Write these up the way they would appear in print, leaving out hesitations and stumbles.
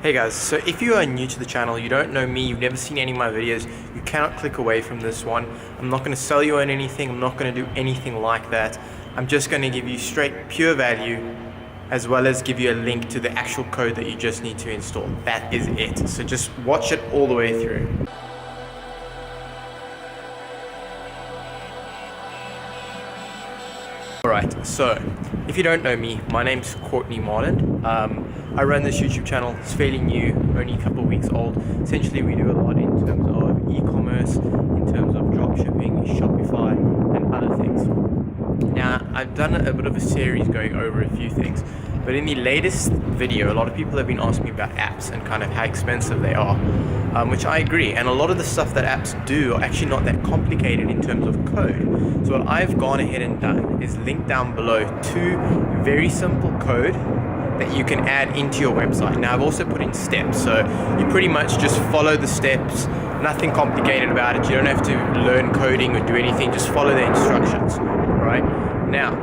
Hey guys, so if you are new to the channel, you don't know me, you've never seen any of my videos, you cannot click away from this one. I'm not going to sell you on anything, I'm not going to do anything like that. I'm just going to give you straight pure value, as well as give you a link to the actual code that you just need to install. That is it. So just watch it all the way through. Alright, so if you don't know me, my name's Courtne Marland. I run this YouTube channel. It's fairly new, only a couple of weeks old. Essentially, we do a lot in terms of e-commerce, in terms of dropshipping, Shopify, and other things. Now, I've done a bit of a series going over a few things, but in the latest video, a lot of people have been asking me about apps and kind of how expensive they are, which I agree. And a lot of the stuff that apps do are actually not that complicated in terms of code. So what I've gone ahead and done is link down below two very simple code that you can add into your website. Now, I've also put in steps, so you pretty much just follow the steps, nothing complicated about it. You don't have to learn coding or do anything, just follow the instructions, right? Now,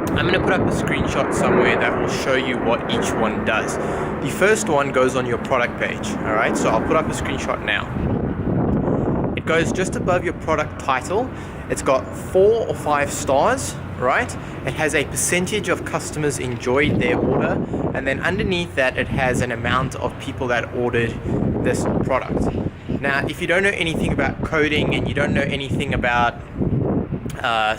I'm going to put up a screenshot somewhere that will show you what each one does. The first one goes on your product page, all right? So I'll put up a screenshot now. It goes just above your product title. It's got 4 or 5 stars, right? It has a percentage of customers enjoyed their order, and then underneath that it has an amount of people that ordered this product. Now, if you don't know anything about coding and you don't know anything about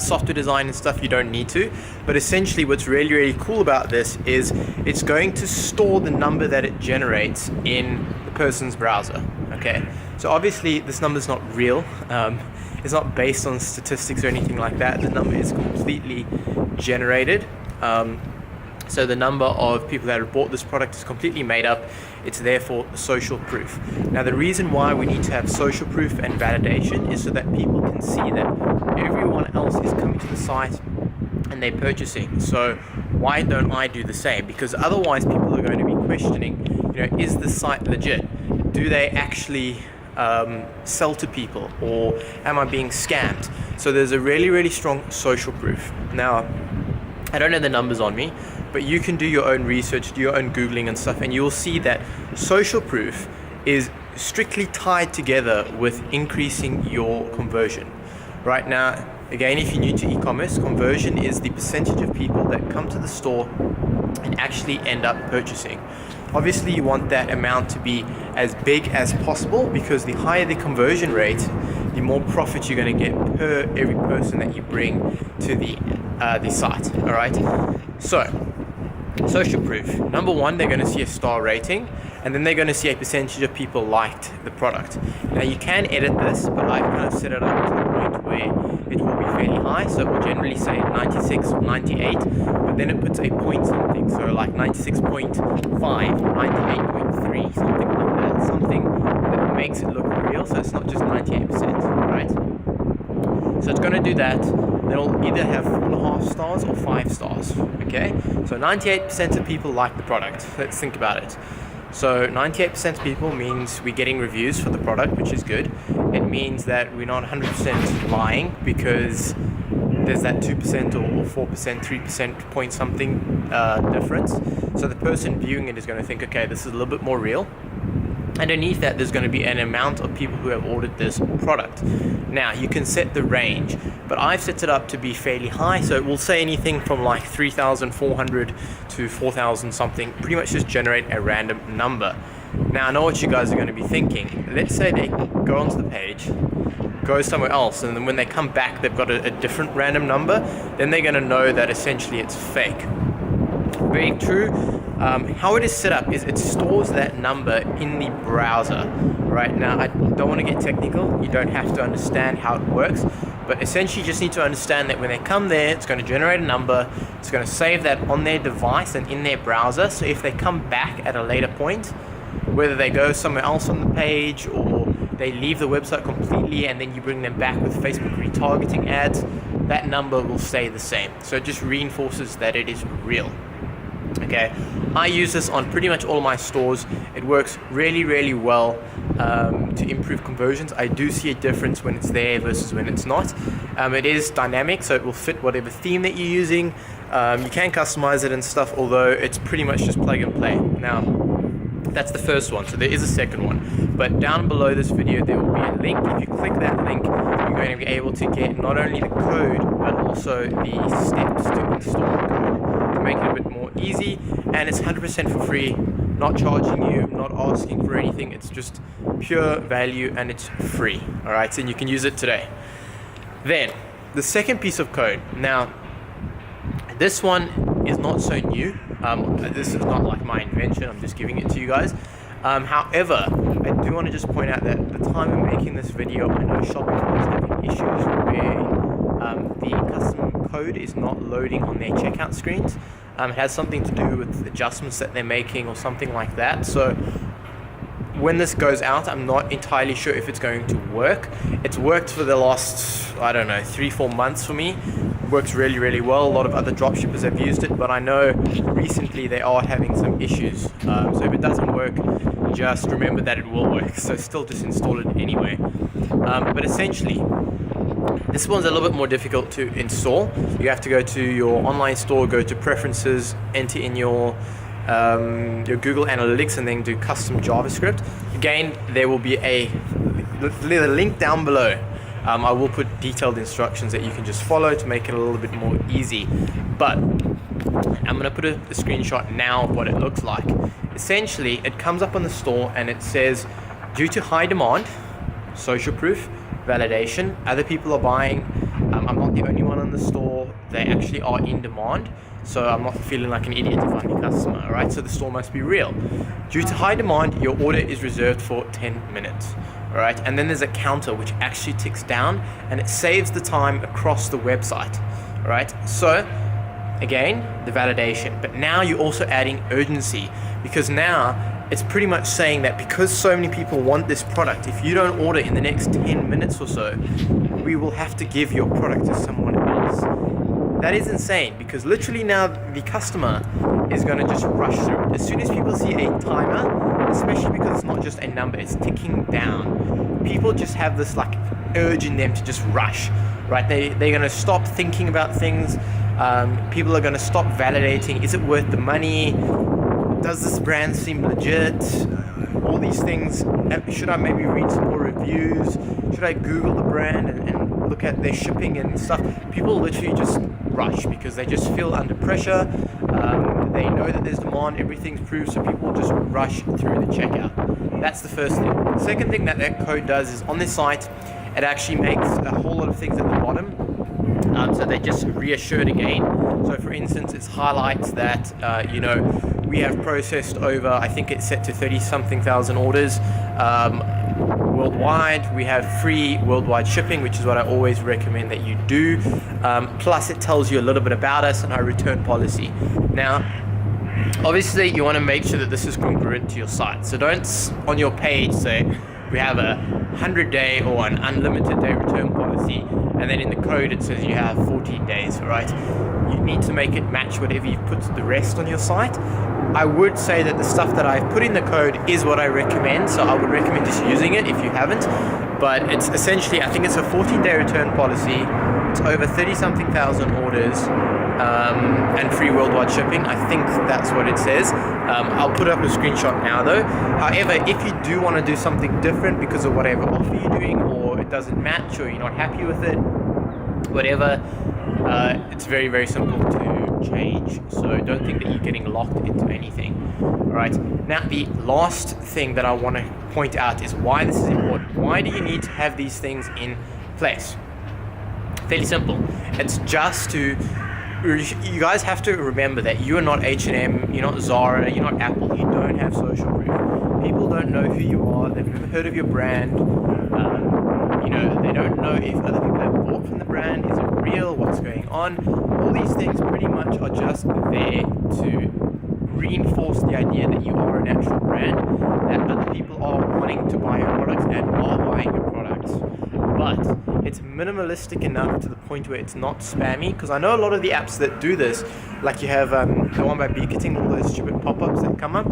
software design and stuff, you don't need to, but essentially what's really cool about this is it's going to store the number that it generates in the person's browser. Okay, so obviously this number is not real. It's not based on statistics or anything like that. The number is completely generated. So the number of people that have bought this product is completely made up. It's therefore social proof. Now, the reason why we need to have social proof and validation is so that people can see that everyone else is coming to the site and they're purchasing. So why don't I do the same? Because otherwise people are going to be questioning, is the site legit? Do they actually sell to people, or am I being scammed? So there's a really strong social proof. Now, I don't have the numbers on me, but you can do your own research, do your own Googling and stuff, and you'll see that social proof is strictly tied together with increasing your conversion. Right now, again, if you're new to e-commerce, conversion is the percentage of people that come to the store and actually end up purchasing. Obviously, you want that amount to be as big as possible, because the higher the conversion rate, the more profit you're going to get per every person that you bring to the site. All right. So, social proof. Number one, they're going to see a star rating, and then they're going to see a percentage of people liked the product. Now, you can edit this, but I've kind of set it up to the point where it will be fairly high. So it will generally say 96 or 98, but then it puts a point something. So like 96.5, 98.3, something like that. Something that makes it look real, so it's not just 98%, right? So it's going to do that. Then it'll either have 4.5 stars or 5 stars, okay? So 98% of people like the product. Let's think about it. So 98% of people means we're getting reviews for the product, which is good. It means that we're not 100% lying, because there's that 2% or 4%, 3% point something difference. So the person viewing it is going to think, okay, this is a little bit more real. Underneath that, there's going to be an amount of people who have ordered this product. Now, you can set the range, but I've set it up to be fairly high, so it will say anything from like 3,400 to 4,000 something, pretty much just generate a random number. Now, I know what you guys are going to be thinking. Let's say they go onto the page, go somewhere else, and then when they come back, they've got a different random number, then they're going to know that essentially it's fake. Very true. How it is set up is it stores that number in the browser. Right now, I don't want to get technical. You don't have to understand how it works, but essentially you just need to understand that when they come there, it's going to generate a number. It's going to save that on their device and in their browser. So if they come back at a later point, whether they go somewhere else on the page or they leave the website completely and then you bring them back with Facebook retargeting ads, that number will stay the same. So it just reinforces that it is real. Okay, I use this on pretty much all of my stores. It works really well to improve conversions. I do see a difference when it's there versus when it's not. It is dynamic, so it will fit whatever theme that you're using. You can customize it and stuff, although it's pretty much just plug and play. Now, That's the first one. So there is a second one, but down below this video there will be a link. If you click that link, you're going to be able to get not only the code but also the steps to install the code to make it a bit more easy. And it's 100% for free, not charging you, not asking for anything. It's just pure value and it's free. All right, and you can use it today. Then the second piece of code. Now this one is not so new. This is not like my invention, I'm just giving it to you guys. However, I do want to just point out that at the time of making this video, I know Shopify is having issues where the custom code is not loading on their checkout screens. It has something to do with adjustments that they're making or something like that. So when this goes out, I'm not entirely sure if it's going to work. It's worked for the last, I don't know, 3-4 months for me. It works really, really well. A lot of other dropshippers have used it, but I know recently they are having some issues. So if it doesn't work, just remember that it will work. So still just install it anyway. But essentially, this one's a little bit more difficult to install. You have to go to your online store, go to preferences, enter in your Google Analytics, and then do custom JavaScript. Again, there will be the link down below. I will put detailed instructions that you can just follow to make it a little bit more easy. But I'm going to put a screenshot now of what it looks like. Essentially, it comes up on the store and it says, due to high demand, social proof, validation, other people are buying. I'm not the only one on the store. They actually are in demand. So I'm not feeling like an idiot if I'm the customer, all right? So the store must be real. Due to high demand, your order is reserved for 10 minutes, all right? And then there's a counter which actually ticks down and it saves the time across the website, all right? So again, the validation, but now you're also adding urgency, because now it's pretty much saying that because so many people want this product, if you don't order in the next 10 minutes or so, we will have to give your product to someone else. That is insane, because literally now the customer is going to just rush through it. As soon as people see a timer, especially because it's not just a number, it's ticking down, people just have this like urge in them to just rush, right? They're going to stop thinking about things. People are going to stop validating. Is it worth the money? Does this brand seem legit? All these things. Should I maybe read some more reviews? Should I Google the brand and look at their shipping and stuff? People literally just rush because they just feel under pressure. They know that there's demand, everything's proved, so people just rush through the checkout. That's the first thing. The second thing that code does is on this site, it actually makes a whole lot of things at the bottom. So they just reassured again. So for instance, it highlights that, we have processed over, I think it's set to 30-something thousand orders worldwide. We have free worldwide shipping, which is what I always recommend that you do. Plus it tells you a little bit about us and our return policy. Now, obviously you want to make sure that this is congruent to your site. So don't on your page say, we have a 100-day or an unlimited day return policy, and then in the code it says you have 14 days, all right? You need to make it match whatever you've put the rest on your site. I would say that the stuff that I've put in the code is what I recommend, so I would recommend just using it if you haven't. But it's essentially, I think it's a 14-day return policy. It's over 30-something thousand orders and free worldwide shipping. I think that's what it says. I'll put up a screenshot now though. However, if you do want to do something different because of whatever offer you're doing, or it doesn't match, or you're not happy with it, whatever, it's very, very simple to change. So don't think that you're getting locked into anything. All right. Now, the last thing that I want to point out is why this is important. Why do you need to have these things in place? Fairly simple. It's just to, you guys have to remember that you are not H&M, you're not Zara, you're not Apple, you don't have social proof. People don't know who you are, they've never heard of your brand, they don't know if other people have bought from the brand, is it real, what's going on. All these things pretty much are just there to reinforce the idea that you are an actual brand, that other people are wanting to buy your products and are buying your products. But it's minimalistic enough to the point where it's not spammy, because I know a lot of the apps that do this, like you have the one by Beakerting, all those stupid pop-ups that come up.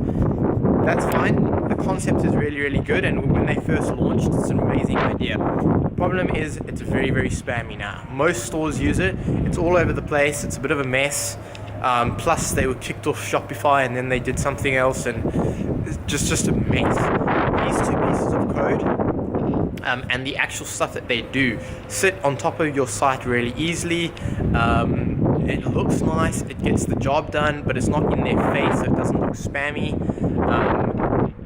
That's fine. The concept is really, really good, and when they first launched, it's an amazing idea. The problem is it's very, very spammy now. Most stores use it. It's all over the place. It's a bit of a mess. Plus, they were kicked off Shopify, and then they did something else, and just a mess. These 2 pieces of code and the actual stuff that they do sit on top of your site really easily. It looks nice, it gets the job done, but it's not in their face, so it doesn't look spammy,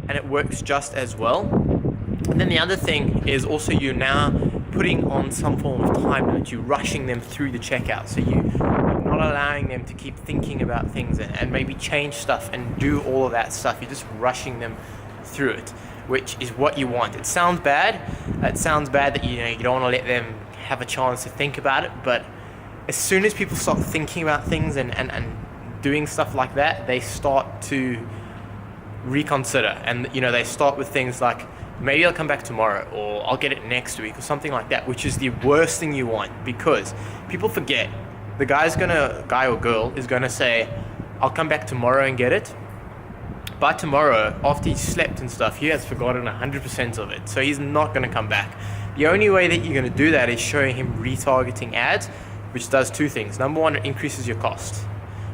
and it works just as well. And then the other thing is also you're now putting on some form of time limit. You're rushing them through the checkout, so you're not allowing them to keep thinking about things and maybe change stuff and do all of that stuff. You're just rushing them through it, which is what you want. It sounds bad. It sounds bad that you don't want to let them have a chance to think about it, but as soon as people start thinking about things and doing stuff like that, they start to reconsider, and they start with things like, maybe I'll come back tomorrow, or I'll get it next week, or something like that, which is the worst thing you want, because people forget. The guy or girl is gonna say, I'll come back tomorrow and get it. By tomorrow, after he's slept and stuff, he has forgotten 100% of it, so he's not gonna come back. The only way that you're gonna do that is showing him retargeting ads, which does 2 things. Number 1, it increases your cost.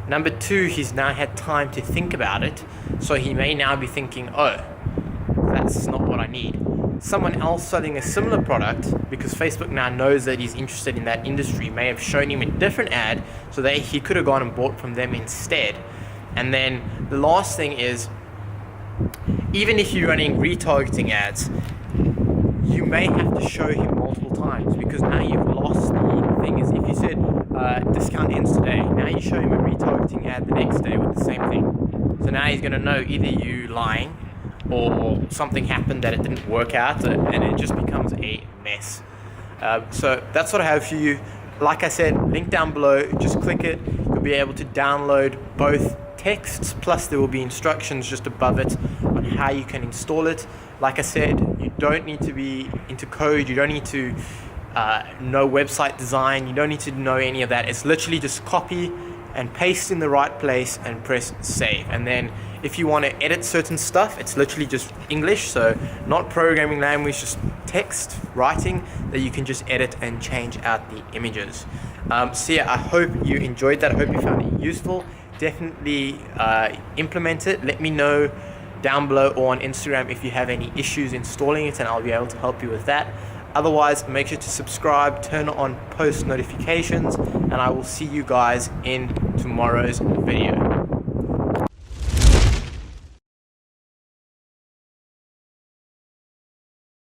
Number 2, he's now had time to think about it, so he may now be thinking, oh, that's not what I need. Someone else selling a similar product, because Facebook now knows that he's interested in that industry, may have shown him a different ad, so that he could have gone and bought from them instead. And then the last thing is, even if you're running retargeting ads, you may have to show him multiple times, because now you've lost the thing. Is if you said discount ends today, now you show him a retargeting ad the next day with the same thing. So now he's going to know either you lying or something happened that it didn't work out, and it just becomes a mess. So that's what I have for you. Like I said, link down below, just click it. You'll be able to download both texts, plus there will be instructions just above it on how you can install it. Like I said, you don't need to be into code, you don't need to know website design, you don't need to know any of that. It's literally just copy and paste in the right place and press save. And then if you want to edit certain stuff, it's literally just English, so not programming language, just text, writing, that you can just edit and change out the images. So yeah, I hope you enjoyed that. I hope you found it useful. Definitely implement it. Let me know down below or on Instagram if you have any issues installing it, and I'll be able to help you with that. Otherwise, make sure to subscribe, turn on post notifications, and I will see you guys in tomorrow's video.